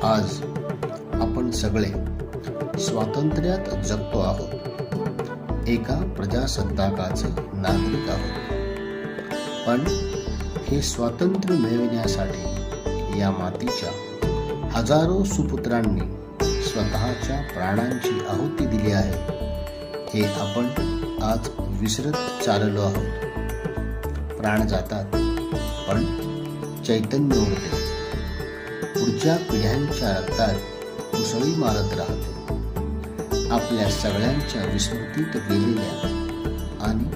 आज आपण सगळे स्वातंत्र्यात जगतो आहोत, एका प्रजासत्ताकाचे नागरिक आहोत. पण हे स्वातंत्र्य मिळविण्यासाठी या मातीच्या हजारो सुपुत्रांनी स्वतःच्या प्राणांची आहुती दिली आहे, हे आपण आज विसरत चाललो आहोत. प्राण जातात पण चैतन्य उरते, पुढच्या पिढ्यांच्या रक्तात उसळी मारत राहते. आपल्या सगळ्यांच्या विस्मृतीत गेलेल्या आणि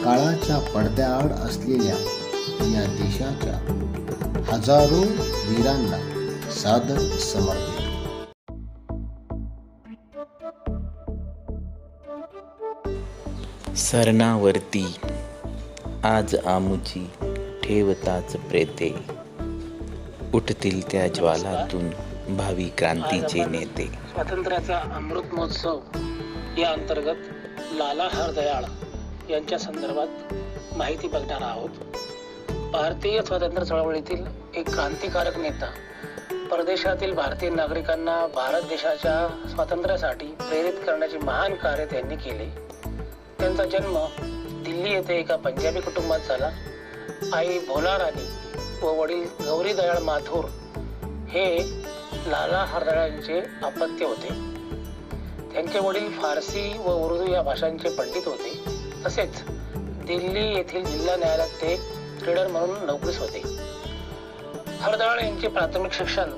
काळाच्या पडद्याआड असलेल्या या देशाच्या हजारो वीरांना सादर समर्पित. सरणावरती आज आमुची ठेवताच प्रेते, उठतील त्या ज्वालातून भावी क्रांतीचे नेते. स्वातंत्र्याचा अमृत महोत्सव या अंतर्गत लाला हरदयाळ यांच्या संदर्भात माहिती बघणार आहोत. भारतीय स्वातंत्र्य चळवळीतील एक क्रांतिकारक नेता, परदेशातील भारतीय नागरिकांना भारत देशाच्या स्वातंत्र्यासाठी प्रेरित करण्याचे महान कार्य त्यांनी केले. त्यांचा जन्म दिल्ली येथे एका पंजाबी कुटुंबात झाला. आई भोला राणी व वडील गौरी दयाळ माथुर हे लाला हरदयाळांचे अपत्य होते. त्यांचे वडील फारसी व उर्दू या भाषांचे पंडित होते. तसेच दिल्ली येथील जिल्हा न्यायालयात ते ट्रेडर म्हणून नोकरीस होते. हरदयाळ यांचे प्राथमिक शिक्षण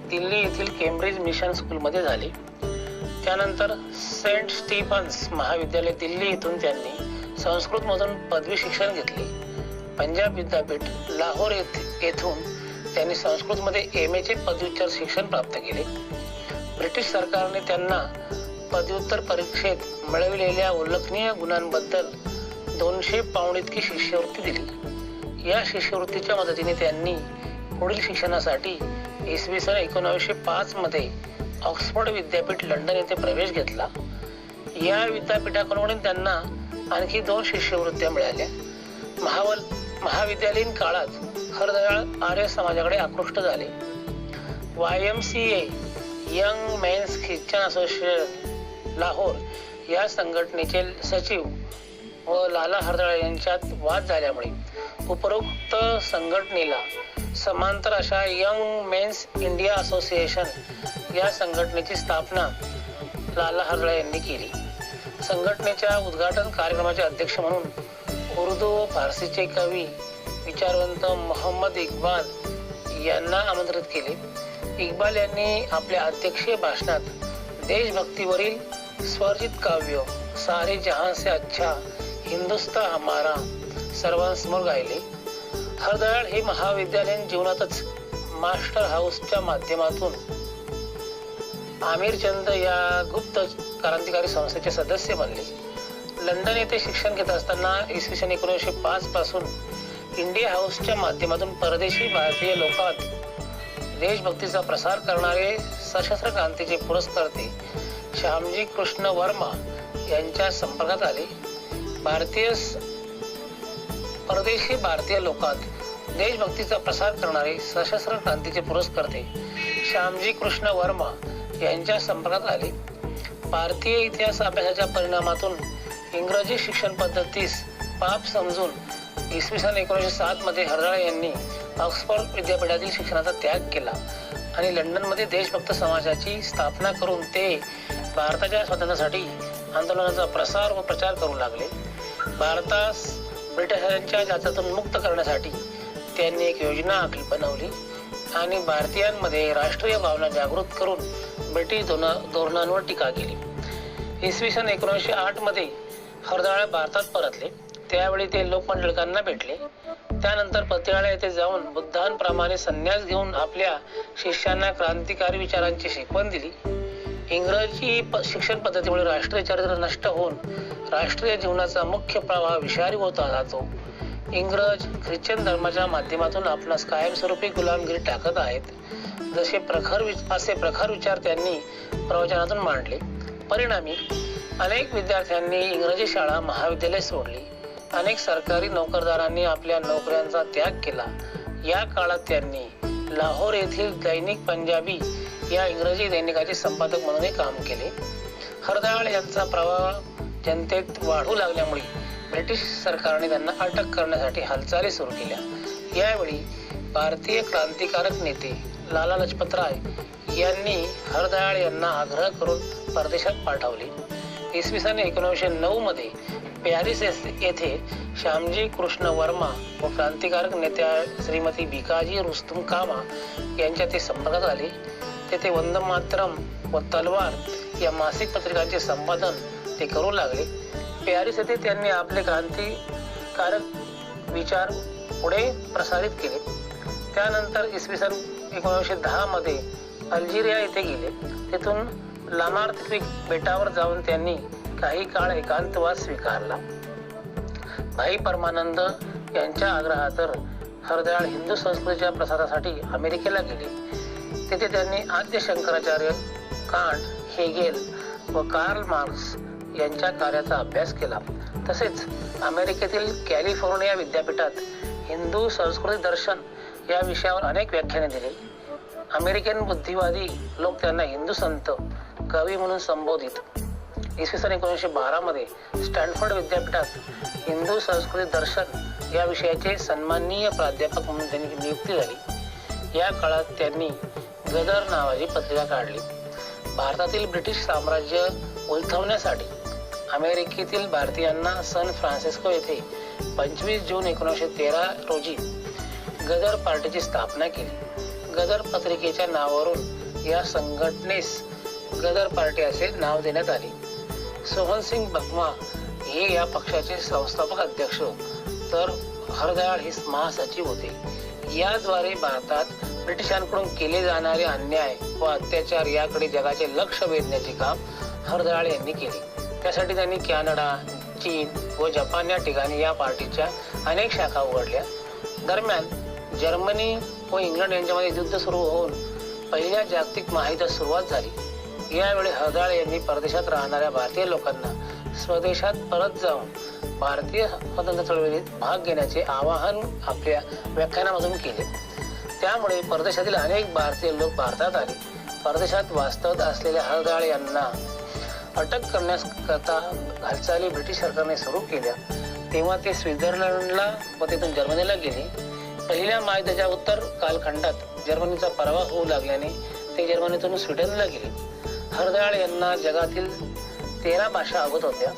दिल्ली येथील केम्ब्रिज मिशन स्कूलमध्ये झाले. त्यानंतर सेंट स्टीफन्स महाविद्यालय दिल्ली येथून त्यांनी संस्कृतमधून पदवी शिक्षण घेतले. पंजाब विद्यापीठ लाहोर येथून त्यांनी संस्कृतमध्ये MA चे पदव्युत्तर शिक्षण प्राप्त केले. ब्रिटिश सरकारने त्यांना पदव्युत्तर परीक्षेत मिळविलेल्या उल्लेखनीय गुणांबद्दल 200 पाउंड इतकी शिष्यवृत्ती दिली. या शिष्यवृत्तीच्या मदतीने त्यांनी पुढील शिक्षणासाठी इसवी सन 1905 मध्ये ऑक्सफर्ड विद्यापीठ लंडन येथे प्रवेश घेतला. या विद्यापीठाकडून त्यांना आणखी 2 शिष्यवृत्त्या मिळाल्या. महाविद्यालयीन काळात हरदयाळ आर्य समाजाकडे आकृष्ट झाले. YMCA young men's Christian association Lahore या संघटनेचे सचिव व लाला हरदयाळ यांच्यात वाद झाल्यामुळे उपरोक्त संघटनेला समांतर अशा यंग मेन्स इंडिया असोसिएशन या संघटनेची स्थापना लाला हरदयाळ यांनी केली. संघटनेच्या उद्घाटन कार्यक्रमाचे अध्यक्ष म्हणून उर्दू व फारसीचे कवी विचारवंत मोहम्मद इक्बाल यांना आमंत्रित केले. इक्बाल यांनी आपल्या अध्यक्षीय भाषणात देशभक्तीवरील स्वरचित काव्य सारे जहां से अच्छा हिंदुस्तान हमारा सर्वांसमोर गायले. हरदयाळ हे महाविद्यालयीन जीवनातच मास्टर हाऊसच्या माध्यमातून आमिरचंद या गुप्त क्रांतिकारी संस्थेचे सदस्य बनले. लंडन येथे शिक्षण घेत असताना इसवी सन 1905 पासून इंडिया हाऊसच्या माध्यमातून परदेशी भारतीय लोकात देशभक्तीचा प्रसार करणारे सशस्त्र क्रांतीचे पुरस्कर्ते श्यामजी कृष्ण वर्मा यांच्या संपर्कात आले. परदेशी भारतीय लोकात देशभक्तीचा प्रसार करणारे सशस्त्र क्रांतीचे पुरस्कर्ते श्यामजी कृष्ण वर्मा यांच्या संपर्कात आले. भारतीय इतिहास अभ्यासाच्या परिणामातून इंग्रजी शिक्षण पद्धतीस पाप समजून इसवी सन 1907 मध्ये हरदयाळ यांनी ऑक्सफर्ड विद्यापीठातील शिक्षणाचा त्याग केला आणि लंडनमध्ये देशभक्त समाजाची स्थापना करून ते भारताच्या स्वातंत्र्यासाठी आंदोलनाचा प्रसार व प्रचार करू लागले. भारतास ब्रिटिशांच्या जाचातून मुक्त करण्यासाठी त्यांनी एक योजना बनवली आणि भारतीयांमध्ये राष्ट्रीय भावना जागृत करून ब्रिटिश धोरणांवर टीका केली. इसवी सन 1908 मध्ये हरदयाळ भारतात परतले. त्यावेळी ते लोकमान्य टिळकांना भेटले. त्यानंतर पतियाळा येथे जाऊन बुद्धांप्रमाणे संन्यास घेऊन आपल्या शिष्यांना क्रांतिकारी विचारांची शिकवण दिली. इंग्रजी शिक्षण पद्धतीमुळे राष्ट्रीय चरित्र नष्ट होऊन राष्ट्रीय जीवनाचा मुख्य प्रवाह विषारी होता जातो. इंग्रज ख्रिश्चन धर्माच्या माध्यमातून आपणास कायमस्वरूपी गुलामगिरी टाकत आहेत, जसे प्रखर विचार त्यांनी प्रवचनातून मांडले. परिणामी अनेक विद्यार्थ्यांनी इंग्रजी शाळा महाविद्यालय सोडली. अनेक सरकारी नोकरदारांनी आपल्या नोकऱ्यांचा त्याग केला. या काळात त्यांनी लाहोर येथील दैनिक पंजाबी या इंग्रजी दैनिकाचे संपादक म्हणूनही काम केले. हरदयाळ यांचा प्रभाव जनतेत वाढू लागल्यामुळे ब्रिटिश सरकारने त्यांना अटक करण्यासाठी हालचाली सुरू केल्या. यावेळी भारतीय क्रांतिकारक नेते लाला लजपतराय यांनी हरदयाळ यांना आग्रह करून परदेशात पाठवले. इसवी सन 1909 मध्ये पॅरिस येथे श्यामजी कृष्ण वर्मा व क्रांतिकारक नेत्या श्रीमती भिकाजी रुस्तुम कामा यांच्या ते संपर्कात आले. तेथे वंदे मातरम व तलवार या मासिक पत्रिकांचे संपादन ते करू लागले. पॅरिस येथे त्यांनी आपले क्रांतिकारक विचार पुढे प्रसारित केले. त्यानंतर इसवी सन 1910 मध्ये अल्जेरिया येथे गेले. तेथून लामार्तिक बेटावर जाऊन त्यांनी काही काळ एकांतवास स्वीकारला. भाई परमानंद यांच्या आग्रहातर हरदयाळ हिंदू संस्कृतीच्या प्रसारासाठी अमेरिकेला गेले. तेथे त्यांनी आद्य शंकराचार्य, कांट, हेगेल व कार्ल मार्क्स यांच्या कार्याचा अभ्यास केला. तसेच अमेरिकेतील कॅलिफोर्निया विद्यापीठात हिंदू संस्कृती दर्शन या विषयावर अनेक व्याख्याने दिली. अमेरिकन बुद्धिवादी लोक त्यांना हिंदू संत, कवी म्हणून संबोधित. इसवी सन 1912 मध्ये स्टॅनफोर्ड विद्यापीठात हिंदू संस्कृती दर्शन या विषयाचे सन्माननीय प्राध्यापक म्हणून त्यांनी नियुक्ती झाली. या काळात त्यांनी गदर नावाची पत्रिका काढली. भारतातील ब्रिटिश साम्राज्य उलथवण्यासाठी अमेरिकेतील भारतीयांना सन फ्रान्सिस्को येथे 25 जून 1913 रोजी गदर पार्टीची स्थापना केली. गदर पत्रिकेच्या नावावरून या संघटनेस गदर पार्टी असे नाव देण्यात आले. सोहनसिंग बकमा हे या पक्षाचे संस्थापक अध्यक्ष, तर हरदयाळ हे महासचिव होते. याद्वारे भारतात ब्रिटिशांकडून केले जाणारे अन्याय व अत्याचार याकडे जगाचे लक्ष वेधण्याचे काम हरदयाळ यांनी केले. त्यासाठी त्यांनी कॅनडा, चीन व जपान या ठिकाणी या पार्टीच्या अनेक शाखा उघडल्या. दरम्यान जर्मनी व इंग्लंड यांच्यामध्ये युद्ध सुरू होऊन पहिल्या जागतिक महायुद्धास सुरुवात झाली. यावेळी हरदयाळ यांनी परदेशात राहणाऱ्या भारतीय लोकांना स्वदेशात परत जाऊन भारतीय स्वातंत्र्य चळवळीत भाग घेण्याचे आवाहन आपल्या व्याख्यानामधून केले. त्यामुळे परदेशातील अनेक भारतीय लोक भारतात आले. परदेशात वास्तवत असलेल्या हरदयाळ यांना अटक करण्याकरता हालचाली ब्रिटिश सरकारने सुरू केल्या. तेव्हा ते स्वित्झर्लंडला व तेथून जर्मनीला गेले. पहिल्या महायुद्धाच्या उत्तर कालखंडात जर्मनीचा पराभव होऊ लागल्याने ते जर्मनीतून स्वीडनला गेले. हरदयाळ यांना जगातील 13 भाषा अवगत होत्या.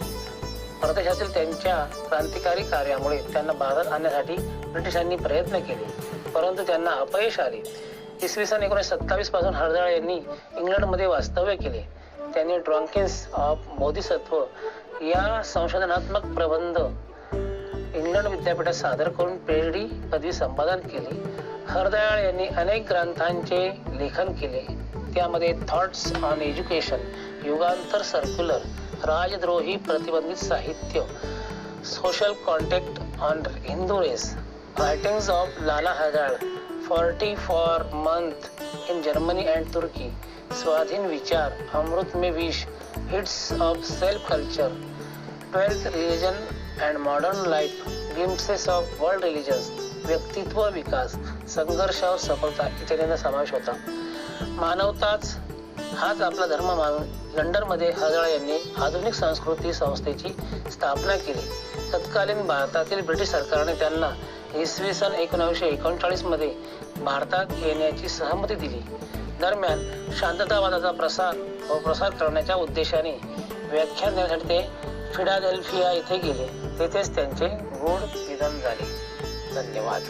परदेशातील त्यांच्या क्रांतिकारी कार्यामुळे त्यांना भारतात आणण्यासाठी ब्रिटिशांनी प्रयत्न केले, परंतु त्यांना अपयश आले. इसवी सन 1927 पासून हरदयाळ यांनी इंग्लंडमध्ये वास्तव्य केले. त्यांनी ड्रॉकिन्स ऑफ बोधिसत्व या संशोधनात्मक प्रबंध इंग्लंड विद्यापीठात सादर करून PhD पदवी संपादन केली. हरदयाळ यांनी अनेक ग्रंथांचे लेखन केले. त्यामध्ये thoughts on education, Yugantar circular, राजद्रोही प्रतिबंधित साहित्य, social contact on Hindu race, writings of Lala Hardayal, 40 for month in Germany and Turkey, Swadhin Vichar, Amrit mein Vish, hints of self culture, 12th religion and modern life, glimpses of world religions, Vyaktitva Vikas, संघर्ष और सफलता इत्यादींचा समावेश होता. मानवताच हाच आपला धर्म मानून लंडनमध्ये हरदयाळ यांनी आधुनिक संस्कृती संस्थेची स्थापना केली. तत्कालीन भारतातील ब्रिटिश सरकारने त्यांना इसवी सन 1939 मध्ये भारतात येण्याची सहमती दिली. दरम्यान शांततावादाचा प्रसार करण्याच्या उद्देशाने व्याख्यान देण्यासाठी ते फिलाडेल्फिया येथे गेले. तेथेच त्यांचे गूढ निधन झाले. धन्यवाद.